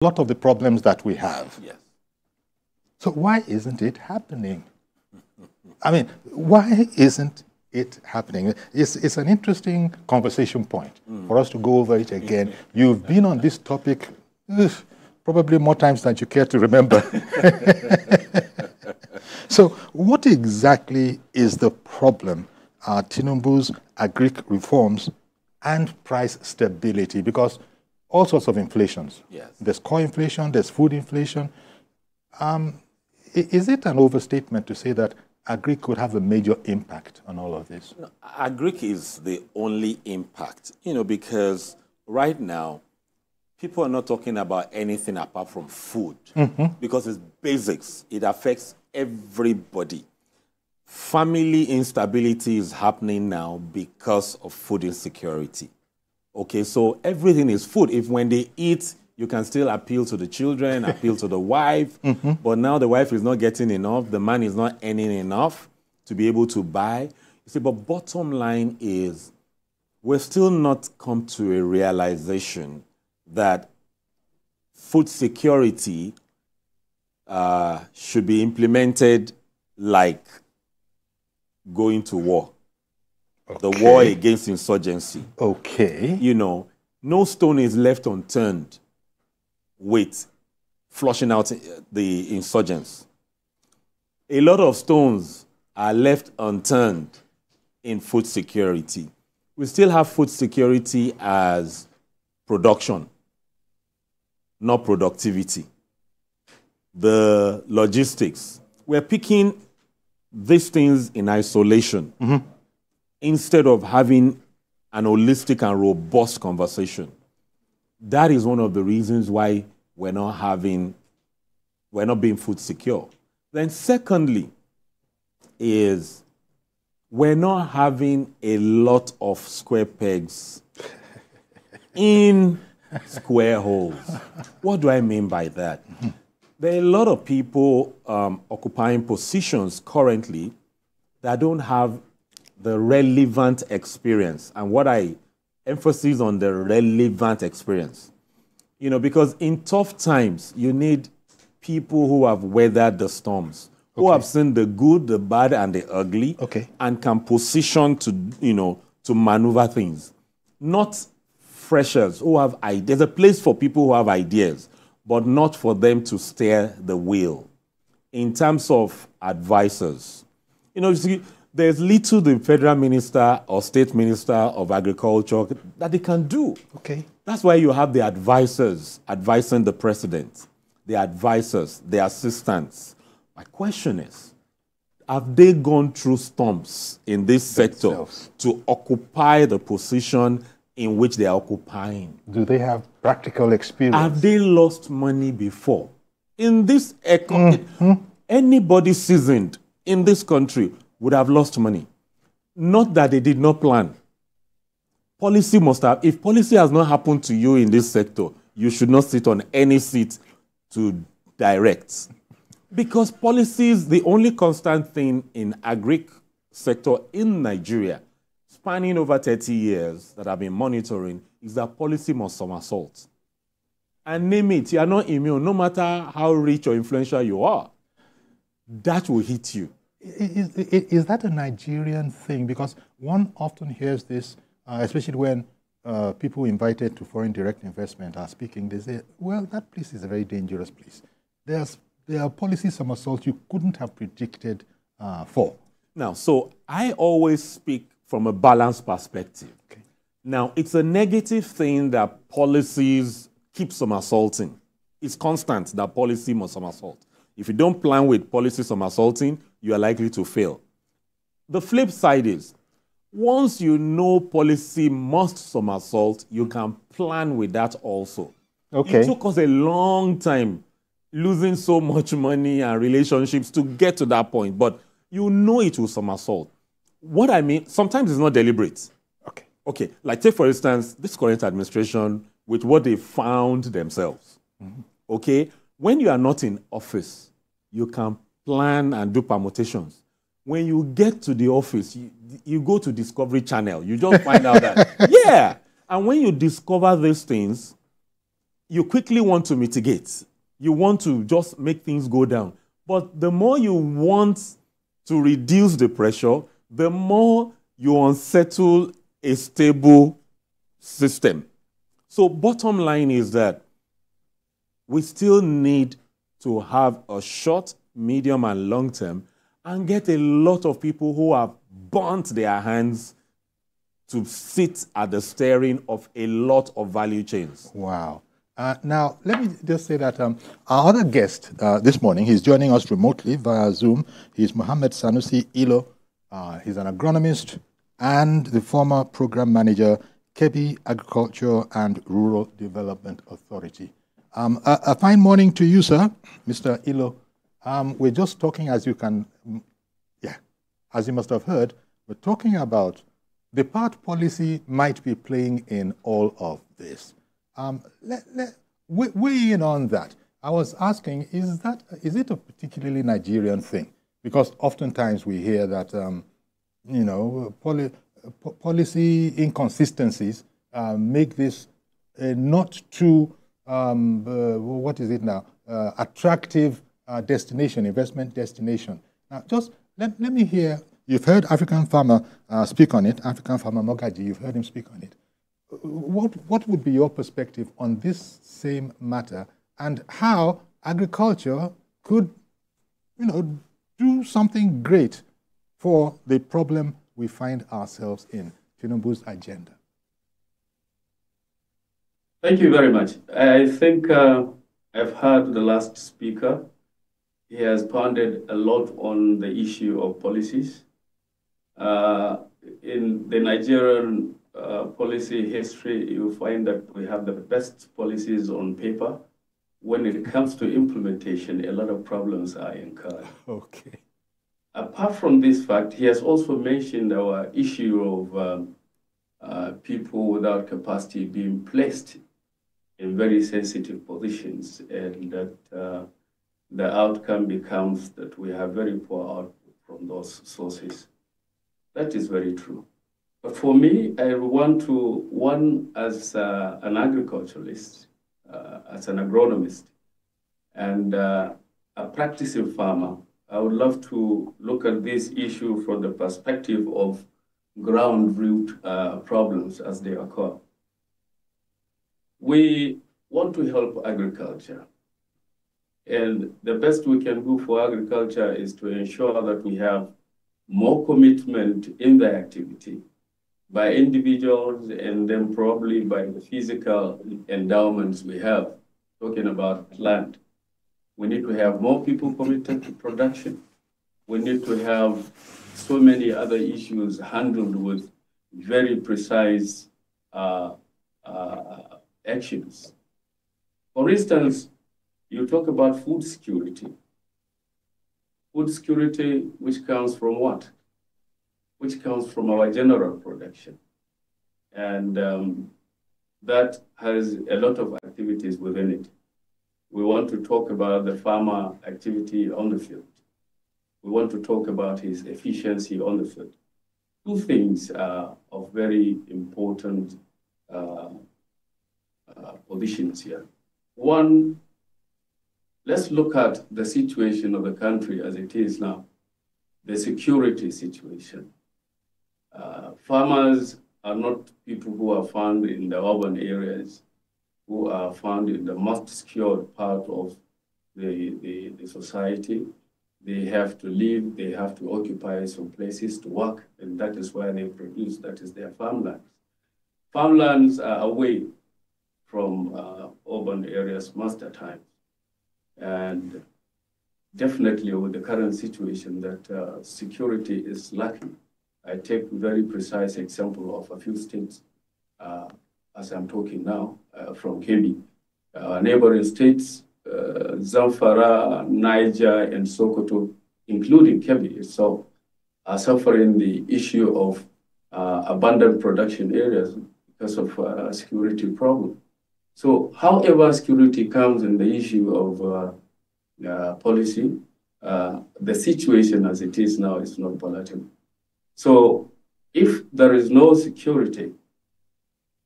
a lot of the problems that we have. Yes. So why isn't it happening? I mean, why isn't it happening? It's an interesting conversation point for us to go over it again. You've been on this topic probably more times than you care to remember. So what exactly is the problem? Tinubu's Agric reforms and price stability, because all sorts of inflations. Yes. There's core inflation, there's food inflation. Is it an overstatement to say that Agric could have a major impact on all of this? No, Agric is the only impact, because right now, people are not talking about anything apart from food, because it's basics. It affects everybody. Family instability is happening now because of food insecurity. Okay, so everything is food. If when they eat, you can still appeal to the children, appeal to the wife, but now the wife is not getting enough, the man is not earning enough to be able to buy. You see, but bottom line is, we're still not come to a realization that food security should be implemented like going to war. Okay. The war against insurgency. Okay. No stone is left unturned with flushing out the insurgents. A lot of stones are left unturned in food security. We still have food security as production, not productivity. The logistics. We're picking these things in isolation instead of having an holistic and robust conversation. That is one of the reasons why we're not being food secure. Then secondly is we're not having a lot of square pegs in square holes. What do I mean by that? There are a lot of people occupying positions currently that don't have the relevant experience. And what I emphasize on the relevant experience. Because in tough times, you need people who have weathered the storms, who have seen the good, the bad, and the ugly, and can position to maneuver things. Not freshers who have ideas. There's a place for people who have ideas, but not for them to steer the wheel. In terms of advisors, you see, there's little the federal minister or state minister of agriculture that they can do. Okay. That's why you have the advisors advising the president, the advisors, the assistants. My question is, have they gone through storms in this sector to occupy the position in which they are occupying? Do they have practical experience? Have they lost money before? In this anybody seasoned in this country would have lost money. Not that they did not plan. Policy must have. If policy has not happened to you in this sector, you should not sit on any seat to direct. Because policies, the only constant thing in agric sector in Nigeria, spanning over 30 years that I've been monitoring, is that policy must somersault. And name it, you are not immune, no matter how rich or influential you are. That will hit you. Is that a Nigerian thing? Because one often hears this, especially when people invited to foreign direct investment are speaking, they say, well, that place is a very dangerous place. There are policy somersaults you couldn't have predicted for. Now, so I always speak from a balanced perspective. Okay. Now, it's a negative thing that policies keep somersaulting. It's constant that policy must somersault. If you don't plan with policy somersaulting, you are likely to fail. The flip side is, once you know policy must somersault, you can plan with that also. Okay. It took us a long time losing so much money and relationships to get to that point, but you know it will somersault. What I mean, sometimes it's not deliberate. Okay, like take for instance, this current administration with what they found themselves. Okay, when you are not in office, you can plan and do permutations. When you get to the office, you go to Discovery Channel. You just find out that, yeah. And when you discover these things, you quickly want to mitigate. You want to just make things go down. But the more you want to reduce the pressure, the more you unsettle a stable system. So bottom line is that we still need to have a short, medium, and long term and get a lot of people who have burnt their hands to sit at the steering of a lot of value chains. Wow. Now, let me just say that our other guest this morning, he's joining us remotely via Zoom. He's Mohammed Sanusi Ilo. He's an agronomist and the former program manager, Kebbi Agriculture and Rural Development Authority. A fine morning to you, sir, Mr. Ilo. We're just talking, as you must have heard, we're talking about the part policy might be playing in all of this. Weigh in on that. I was asking, is it a particularly Nigerian thing? Because oftentimes we hear that, policy inconsistencies make this not too, attractive destination, investment destination. Now, just let me hear, you've heard African Farmer speak on it, African Farmer Mogaji, you've heard him speak on it. What would be your perspective on this same matter and how agriculture could, do something great for the problem we find ourselves in, Tinubu's agenda? Thank you very much. I think I've heard the last speaker. He has pounded a lot on the issue of policies. In the Nigerian policy history, you find that we have the best policies on paper. When it comes to implementation, a lot of problems are incurred. Okay. Apart from this fact, he has also mentioned our issue of people without capacity being placed in very sensitive positions, and that the outcome becomes that we have very poor output from those sources. That is very true. But for me, I want to, one, as an agriculturalist, as an agronomist, and a practicing farmer, I would love to look at this issue from the perspective of ground root problems as they occur. We want to help agriculture. And the best we can do for agriculture is to ensure that we have more commitment in the activity by individuals and then probably by the physical endowments we have, talking about land. We need to have more people committed to production. We need to have so many other issues handled with very precise actions. For instance, you talk about food security. Food security, which comes from what? Which comes from our general production. And that has a lot of activities within it. We want to talk about the farmer activity on the field. We want to talk about his efficiency on the field. Two things are of very important positions here. One, let's look at the situation of the country as it is now, the security situation. Farmers are not people who are found in the urban areas, who are found in the most secured part of the society. They have to live, they have to occupy some places to work, and that is where they produce, that is their farmlands. Farmlands are away from urban areas most of the time. And definitely with the current situation that security is lacking. I take very precise example of a few states, as I'm talking now, from Kebbi. Neighboring states, Zamfara, Niger, and Sokoto, including Kebbi itself, are suffering the issue of abundant production areas because of security problem. So however security comes in the issue of policy, the situation as it is now is not palatable. So if there is no security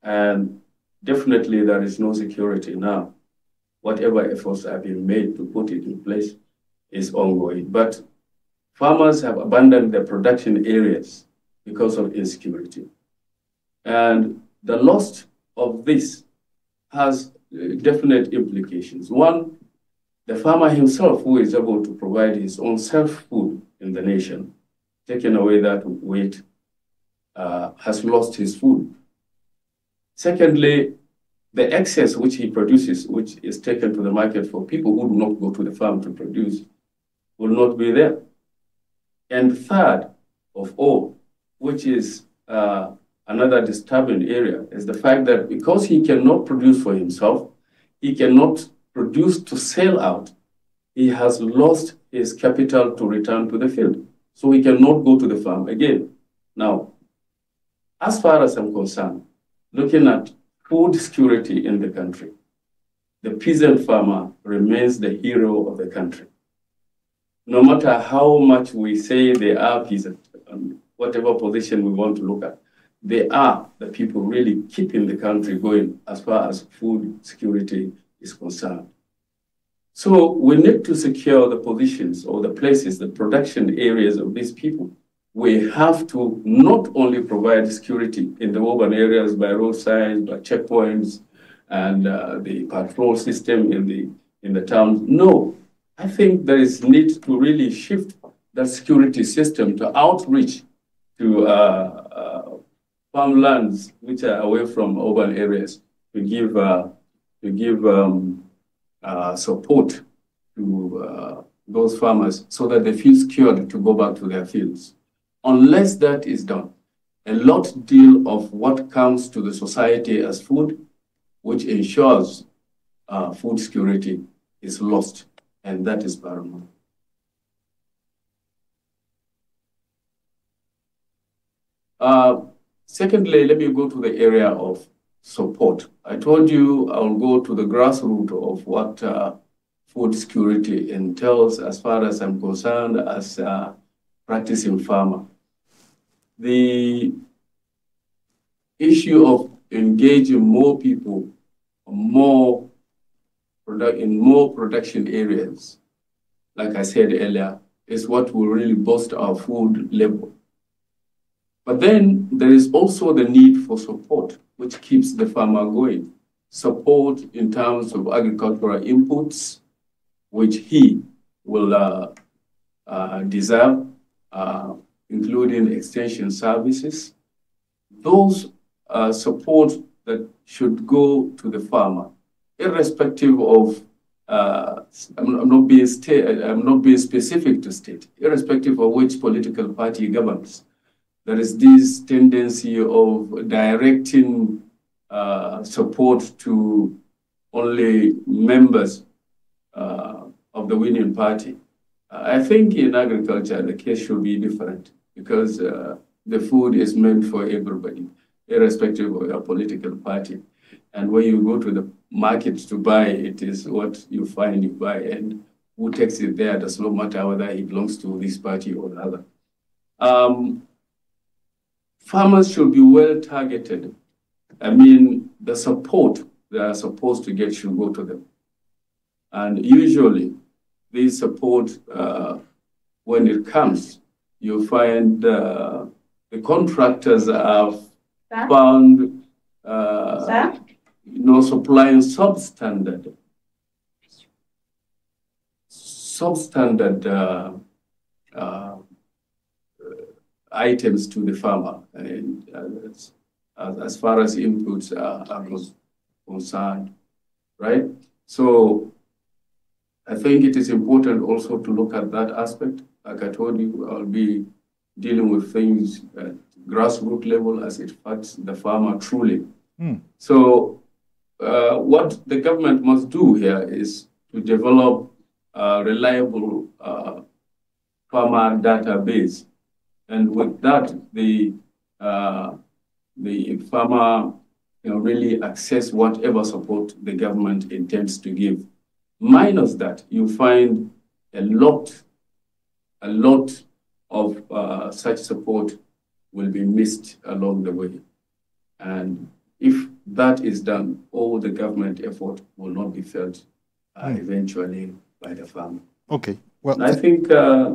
and definitely there is no security now. Whatever efforts have been made to put it in place is ongoing. But farmers have abandoned their production areas because of insecurity. And the loss of this has definite implications. One, the farmer himself, who is able to provide his own self-food in the nation, taking away that weight, has lost his food. Secondly, the excess which he produces, which is taken to the market for people who do not go to the farm to produce, will not be there. And third of all, which is another disturbing area, is the fact that because he cannot produce for himself, he cannot produce to sell out, he has lost his capital to return to the field. So he cannot go to the farm again. Now, as far as I'm concerned, looking at food security in the country, the peasant farmer remains the hero of the country. No matter how much we say they are peasant, whatever position we want to look at, they are the people really keeping the country going as far as food security is concerned. So we need to secure the positions or the places, the production areas of these people. We have to not only provide security in the urban areas by roadsides, by checkpoints, and the patrol system in the towns. No, I think there is need to really shift that security system to outreach to farmlands which are away from urban areas to give support to those farmers so that they feel secured to go back to their fields. Unless that is done, a lot deal of what comes to the society as food, which ensures food security, is lost, and that is paramount. Secondly, let me go to the area of support. I told you I'll go to the grassroots of what food security entails as far as I'm concerned as a practicing farmer. The issue of engaging more people in more production areas, like I said earlier, is what will really boost our food level. But then there is also the need for support, which keeps the farmer going. Support in terms of agricultural inputs, which he will deserve, including extension services. Those support that should go to the farmer, irrespective of, I'm not being specific to state, irrespective of which political party governs. There is this tendency of directing support to only members of the winning party. I think in agriculture, the case should be different because the food is meant for everybody, irrespective of your political party. And when you go to the market to buy, it is what you find you buy. And who takes it there does not matter whether he belongs to this party or the other. Farmers should be well targeted. I mean, the support they are supposed to get should go to them. And usually, this support, when it comes, you find the contractors have found, supplying substandard items to the farmer, and as far as inputs are concerned, right? So I think it is important also to look at that aspect. Like I told you, I'll be dealing with things at grassroots level as it affects the farmer truly. So what the government must do here is to develop a reliable farmer database. And with that, the farmer can really access whatever support the government intends to give. Minus that, you find a lot of such support will be missed along the way. And if that is done, all the government effort will not be felt eventually by the farmer. Okay. Well, and I think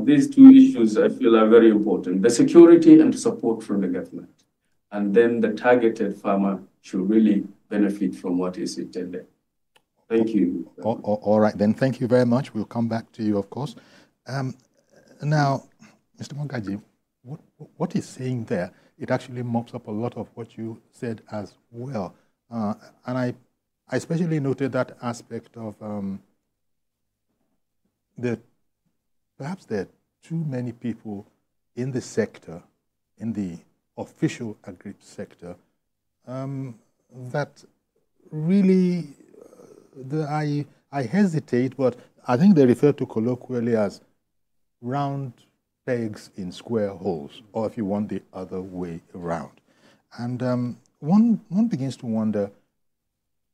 these two issues I feel are very important: the security and support from the government, and then the targeted farmer should really benefit from what is intended. Thank you. All right, then. Thank you very much. We'll come back to you, of course. Now, Mr. Mogaji, what he's saying there, it actually mops up a lot of what you said as well. And I especially noted that aspect of perhaps there are too many people in the sector, in the official agri sector, that really, I hesitate, but I think they refer to colloquially as round pegs in square holes, or if you want, the other way around. And one begins to wonder,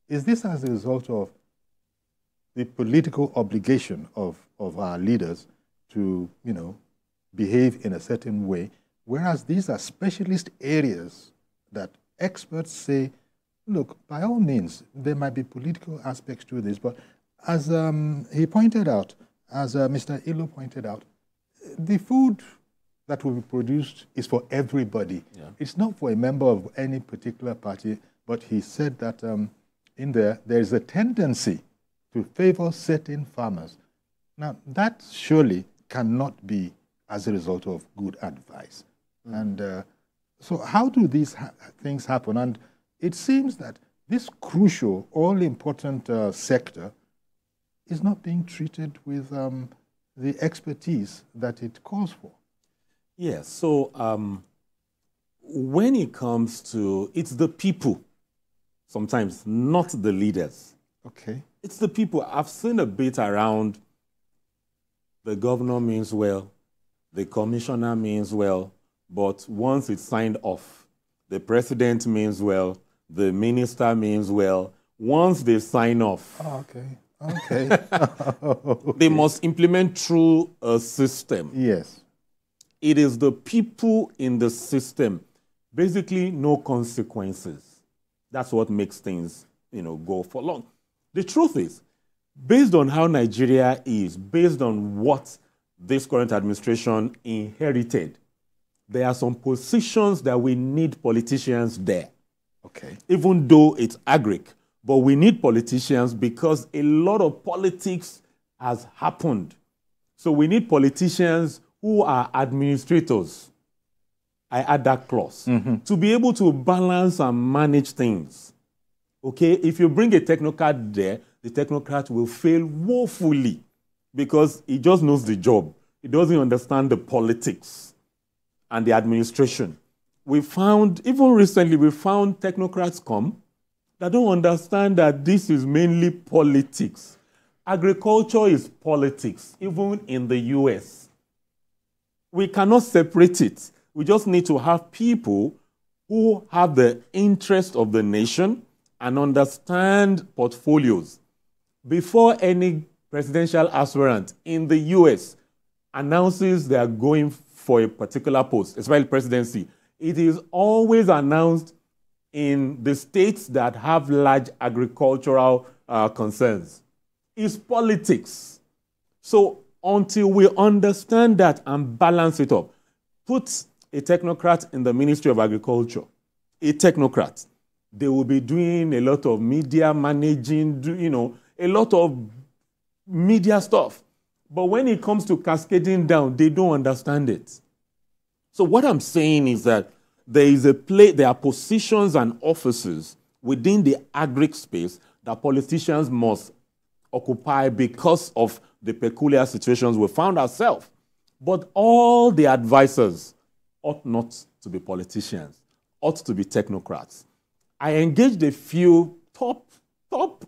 is this as a result of the political obligation of our leaders to, behave in a certain way, whereas these are specialist areas that experts say, look, by all means, there might be political aspects to this, but as he pointed out, as Mr. Ilo pointed out, the food that will be produced is for everybody. Yeah. It's not for a member of any particular party, but he said that in there is a tendency to favor certain farmers. Now, that surely cannot be as a result of good advice. And so how do these things happen? And it seems that this crucial, all-important sector is not being treated with the expertise that it calls for. Yes, so when it comes to, it's the people, sometimes not the leaders. Okay. It's the people. I've seen a bit around, the governor means well, the commissioner means well, but once it's signed off, the president means well, the minister means well. Once they sign off, okay. They must implement through a system. Yes. It is the people in the system. Basically, no consequences. That's what makes things, go for long. The truth is, based on how Nigeria is, based on what this current administration inherited, there are some positions that we need politicians there. Okay. Even though it's Agric, but we need politicians because a lot of politics has happened. So we need politicians who are administrators. I add that clause. To be able to balance and manage things. Okay? If you bring a technocrat there, the technocrat will fail woefully because he just knows the job. He doesn't understand the politics and the administration. We found, even recently, we found technocrats come that don't understand that this is mainly politics. Agriculture is politics, even in the US. We cannot separate it. We just need to have people who have the interest of the nation and understand portfolios. Before any presidential aspirant in the US announces they are going for a particular post, especially presidency, it is always announced in the states that have large agricultural concerns. It's politics. So until we understand that and balance it up, put a technocrat in the Ministry of Agriculture, a technocrat, they will be doing a lot of media managing, a lot of media stuff. But when it comes to cascading down, they don't understand it. So what I'm saying is that there are positions and offices within the agric space that politicians must occupy because of the peculiar situations we found ourselves. But all the advisors ought not to be politicians, ought to be technocrats. I engaged a few top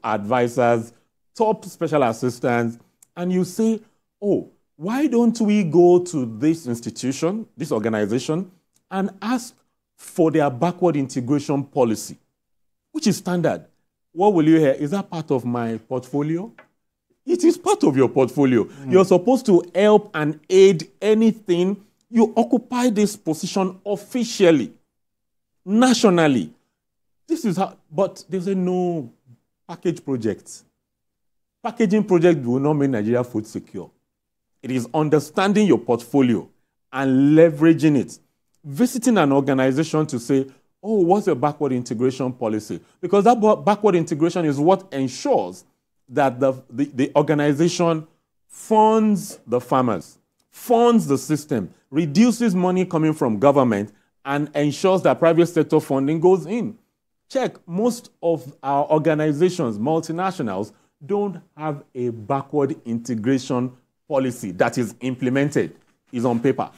advisors, top special assistants, and you say, oh, why don't we go to this institution, this organization, and ask for their backward integration policy, which is standard? What will you hear? Is that part of my portfolio? It is part of your portfolio. You're supposed to help and aid anything. You occupy this position officially, nationally. This is how, but they say no package projects. Packaging project will not make Nigeria food secure. It is understanding your portfolio and leveraging it. Visiting an organization to say, oh, what's your backward integration policy? Because that backward integration is what ensures that the organization funds the farmers, funds the system, reduces money coming from government, and ensures that private sector funding goes in. Check, most of our organizations, multinationals, don't have a backward integration policy that is implemented, is on paper.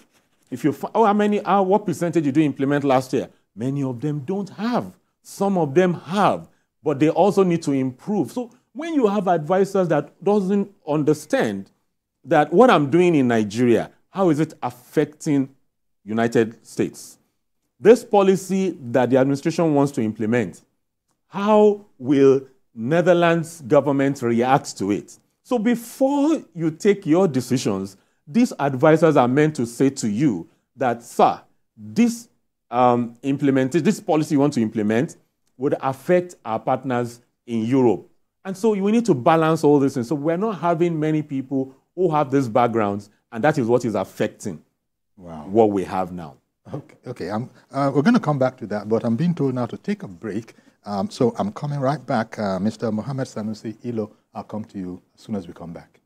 If you what percentage you do implement last year? Many of them don't have. Some of them have, but they also need to improve. So when you have advisors that doesn't understand that what I'm doing in Nigeria, how is it affecting United States? This policy that the administration wants to implement, how will Netherlands government react to it? So before you take your decisions, these advisors are meant to say to you that, sir, this this policy you want to implement would affect our partners in Europe. And so we need to balance all this. And so we're not having many people who have these backgrounds, and that is what is affecting what we have now. Okay. We're going to come back to that, but I'm being told now to take a break. So I'm coming right back. Mr. Mohammed Sanusi Ilo, I'll come to you as soon as we come back.